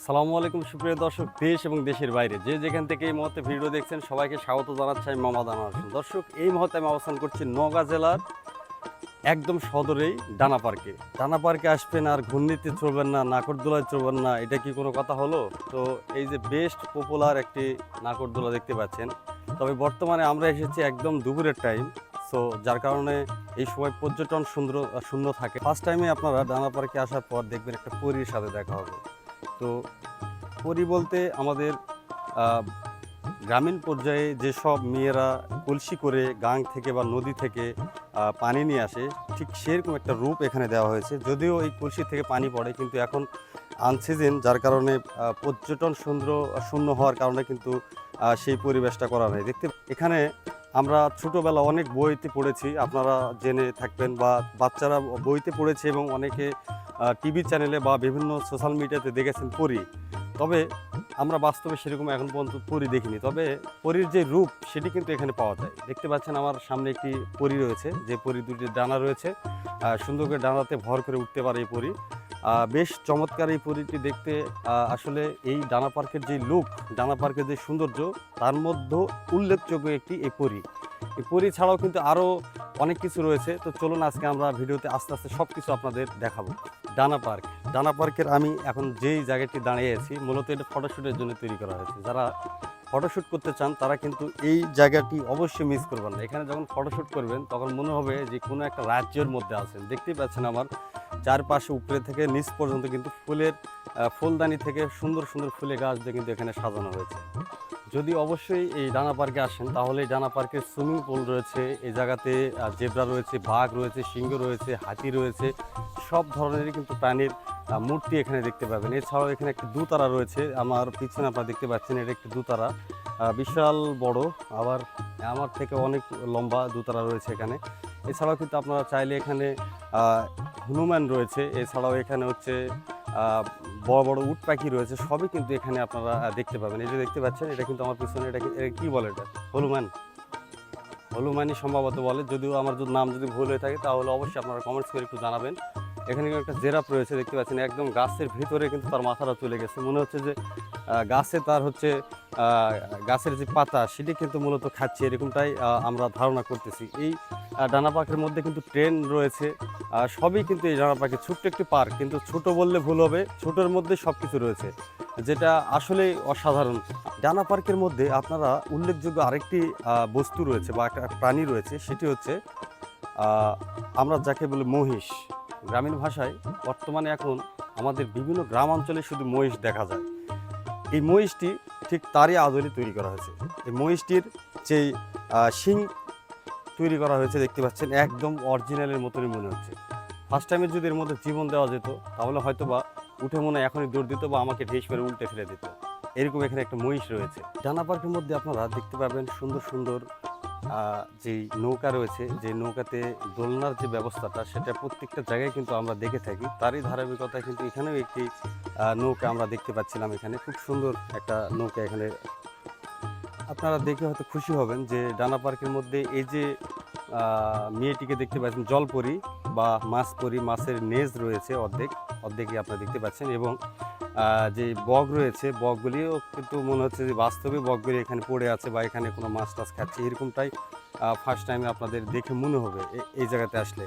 আসসালামু আলাইকুম সুপ্রিয় দর্শক, দেশ এবং দেশের বাইরে যে যেখান থেকে এই মুহূর্তে ভিডিও দেখছেন সবাইকে স্বাগত জানাচ্ছি আমি মোহাম্মদ আনোয়ার হোসেন। দর্শক, এই মুহূর্তে আমি অবস্থান করছি নওগাঁ জেলার একদম সদরেই ডানা পার্কে। ডানা পার্কে আসবেন আর ঘূর্ণিতে চলবেন না, নাকরদোলায় চলবেন না, এটা কি কোনো কথা হলো? তো এই যে বেস্ট পপুলার একটি নাকরদোলা দেখতে পাচ্ছেন, তবে বর্তমানে আমরা এসেছি একদম দুপুরের টাইম। সো যার কারণে এই সময় পর্যটন শূন্য থাকে। ফার্স্ট টাইমে আপনারা ডানা পার্কে আসার পর দেখবেন একটা পরীর সাথে দেখা হবে। তো পরি বলতে আমাদের গ্রামীণ পর্যায়ে যেসব মেয়েরা কলসি করে গাং থেকে বা নদী থেকে পানি নিয়ে আসে, ঠিক সেরকম একটা রূপ এখানে দেওয়া হয়েছে। যদিও এই কলসি থেকে পানি পড়ে, কিন্তু এখন আনসিজন, যার কারণে পর্যটন শূন্য হওয়ার কারণে কিন্তু সেই পরিবেশটা করা হয়। দেখতে এখানে আমরা ছোটোবেলা অনেক বইতে পড়েছি, আপনারা জেনে থাকবেন, বা বাচ্চারা বইতে পড়েছে এবং অনেকে টিভি চ্যানেলে বা বিভিন্ন সোশ্যাল মিডিয়াতে দেখেছেন পরী। তবে আমরা বাস্তবে সেরকম এখন পর্যন্ত পরী দেখিনি। তবে পরীর যে রূপ সেটি কিন্তু এখানে পাওয়া যায়। দেখতে পাচ্ছেন আমার সামনে একটি পরী রয়েছে, যে পরী দুটি ডানা রয়েছে, সুন্দর করে ডানাতে ভর করে উঠতে পারে এই পরী। বেশ চমৎকার এই পরীটি দেখতে। আসলে এই ডানা পার্কের যে লুক, ডানা পার্কের যে সৌন্দর্য, তার মধ্যে উল্লেখযোগ্য একটি এই পরী। এই পরী ছাড়াও কিন্তু আরও অনেক কিছু রয়েছে। তো চলুন আজকে আমরা ভিডিওতে আস্তে আস্তে সব কিছু আপনাদের দেখাবো। ডানা পার্কের আমি এখন যেই জায়গাটি দাঁড়িয়ে আছি, মূলত এটা ফটোশ্যুটের জন্য তৈরি করা হয়েছে। যারা ফটোশ্যুট করতে চান তারা কিন্তু এই জায়গাটি অবশ্যই মিস করবেন না। এখানে যখন ফটোশ্যুট করবেন তখন মনে হবে যে কোনো একটা রাজ্যের মধ্যে আছেন। দেখতেই পাচ্ছেন আমার চারপাশে উপরে থেকে নিচ পর্যন্ত কিন্তু ফুলদানি থেকে সুন্দর সুন্দর ফুলের গাছ দিয়ে কিন্তু এখানে সাজানো হয়েছে। যদি অবশ্যই এই ডানা পার্কে আসেন, তাহলে এই ডানা পার্কের সুইমিং পুল রয়েছে, এই জায়গাতে জেব্রা রয়েছে, বাঘ রয়েছে, সিংহ রয়েছে, হাতি রয়েছে, সব ধরনেরই কিন্তু প্রাণীর মূর্তি এখানে দেখতে পাবেন। এছাড়াও এখানে একটি দোতারা রয়েছে, আমার পিছনে আপনারা দেখতে পাচ্ছেন, এটা একটি দোতারা, বিশাল বড়, আবার আমার থেকে অনেক লম্বা দোতারা রয়েছে এখানে। এছাড়াও কিন্তু আপনারা চাইলে এখানে হনুমান রয়েছে, এছাড়াও এখানে হচ্ছে বড় বড় উট পাখি রয়েছে, সবই কিন্তু এখানে আপনারা দেখতে পাবেন। এই যে দেখতে পাচ্ছেন, এটা কিন্তু আমার পিছনে, এটা কি বলে, এটা হনুমানই সম্ভবত বলে। যদিও আমার নাম যদি ভুল হয়ে থাকে তাহলে অবশ্যই আপনারা কমেন্টস করে একটু জানাবেন। এখানে কিন্তু একটা জেরাফ রয়েছে, দেখতে পাচ্ছেন একদম গাছের ভিতরে কিন্তু তার মাথাটা চলে গেছে। মনে হচ্ছে যে গাছে তার হচ্ছে গাছের যে পাতা সেটি কিন্তু মূলত খাচ্ছে, এরকমটাই আমরা ধারণা করতেছি। এই ডানা পার্কের মধ্যে কিন্তু ট্রেন রয়েছে, সবই কিন্তু এই ডানা পার্কে ছোট্ট একটি পার্ক, কিন্তু ছোট বললে ভুল হবে, ছোটোর মধ্যে সব কিছু রয়েছে, যেটা আসলেই অসাধারণ। ডানা পার্কের মধ্যে আপনারা উল্লেখযোগ্য আরেকটি বস্তু রয়েছে বা একটা প্রাণী রয়েছে, সেটি হচ্ছে আমরা যাকে বলি মহিষ। গ্রামীণ ভাষায় বর্তমানে এখন আমাদের বিভিন্ন গ্রাম অঞ্চলে শুধু মহিষ দেখা যায়। এই মহিষটি ঠিক তারই আদলে তৈরি করা হয়েছে। এই মহিষটির যেই শিং তৈরি করা হয়েছে, দেখতে পাচ্ছেন একদম অরিজিনালের মতনই মনে হচ্ছে। ফার্স্ট টাইমে যদি এর মধ্যে জীবন দেওয়া যেত, তাহলে হয়তো বা উঠে মনে এখনই দৌড় দিত বা আমাকে ঢেস করে উল্টে ফেলে দিত। এরকম এখানে একটা মহিষ রয়েছে। ডানা পার্কের মধ্যে আপনারা দেখতে পাবেন সুন্দর সুন্দর যেই নৌকা রয়েছে, যে নৌকাতে দোলনার যে ব্যবস্থাটা, সেটা প্রত্যেকটা জায়গায় কিন্তু আমরা দেখে থাকি। তারই ধারাবাহিকতায় কিন্তু এখানেও একটি নৌকা আমরা দেখতে পাচ্ছিলাম। এখানে খুব সুন্দর একটা নৌকা এখানে আপনারা দেখে হয়তো খুশি হবেন যে ডানা পার্কের মধ্যে এই যে মেয়েটিকে দেখতে পাচ্ছেন, জলপরি বা মাছপরি, মাছের নেজ রয়েছে অর্ধেকই আপনারা দেখতে পাচ্ছেন, এবং যে বগ রয়েছে, বগগুলিও কিন্তু মনে হচ্ছে যে বাস্তবে বগগুলি এখানে পড়ে আছে বা এখানে কোনো মাছ টাছ খাচ্ছে, এরকমটাই ফার্স্ট টাইমে আপনাদের দেখে মনে হবে এই জায়গাতে আসলে।